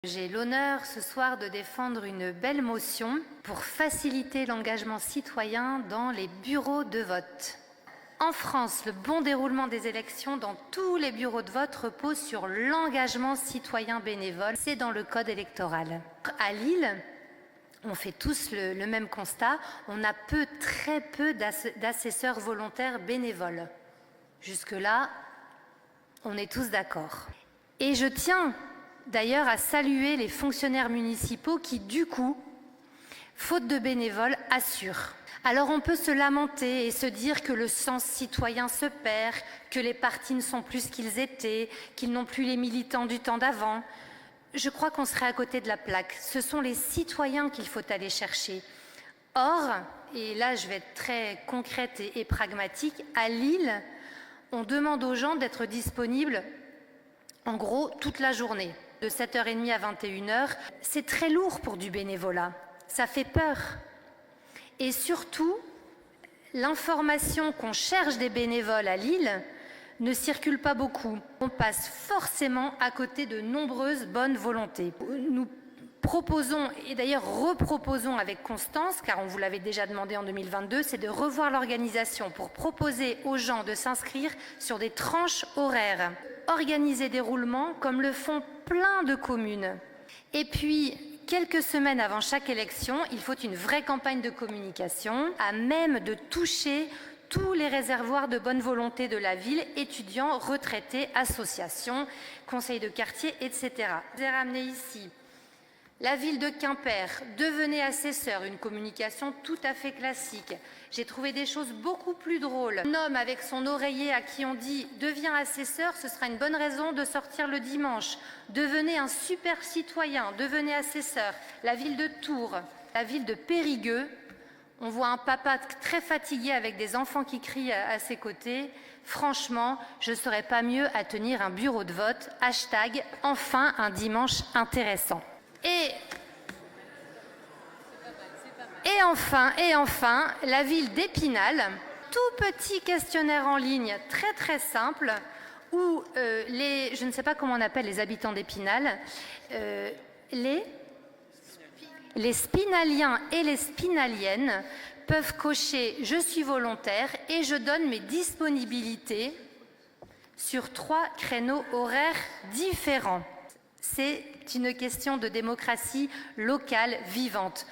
J'ai l'honneur ce soir de défendre une belle motion pour faciliter l'engagement citoyen dans les bureaux de vote. En France, le bon déroulement des élections dans tous les bureaux de vote repose sur l'engagement citoyen bénévole. C'est dans le code électoral. À Lille, on fait tous le même constat. On a très peu d'assesseurs volontaires bénévoles. Jusque-là, on est tous d'accord. Et je tiens d'ailleurs à saluer les fonctionnaires municipaux qui, du coup, faute de bénévoles, assurent. Alors on peut se lamenter et se dire que le sens citoyen se perd, que les partis ne sont plus ce qu'ils étaient, qu'ils n'ont plus les militants du temps d'avant. Je crois qu'on serait à côté de la plaque. Ce sont les citoyens qu'il faut aller chercher. Or, et là je vais être très concrète et pragmatique, à Lille, on demande aux gens d'être disponibles en gros toute la journée, de 7h30 à 21h. C'est très lourd pour du bénévolat, ça fait peur. Et surtout, l'information qu'on cherche des bénévoles à Lille ne circule pas beaucoup. On passe forcément à côté de nombreuses bonnes volontés. Nous proposons, et d'ailleurs reproposons avec Constance, car on vous l'avait déjà demandé en 2022, c'est de revoir l'organisation pour proposer aux gens de s'inscrire sur des tranches horaires. Organiser des roulements comme le font plein de communes. Et puis, quelques semaines avant chaque élection, il faut une vraie campagne de communication à même de toucher tous les réservoirs de bonne volonté de la ville, étudiants, retraités, associations, conseils de quartier, etc. J'ai ramené ici la ville de Quimper, devenez assesseur, une communication tout à fait classique. J'ai trouvé des choses beaucoup plus drôles. Un homme avec son oreiller à qui on dit « deviens assesseur », ce sera une bonne raison de sortir le dimanche. Devenez un super citoyen, devenez assesseur. La ville de Tours, la ville de Périgueux, on voit un papa très fatigué avec des enfants qui crient à ses côtés. Franchement, je ne serais pas mieux à tenir un bureau de vote. Hashtag enfin un dimanche intéressant. Et enfin, la ville d'Épinal, tout petit questionnaire en ligne très simple où je ne sais pas comment on appelle les habitants d'Épinal, les spinaliens et les spinaliennes peuvent cocher « Je suis volontaire » et je donne mes disponibilités sur 3 créneaux horaires différents. C'est une question de démocratie locale vivante.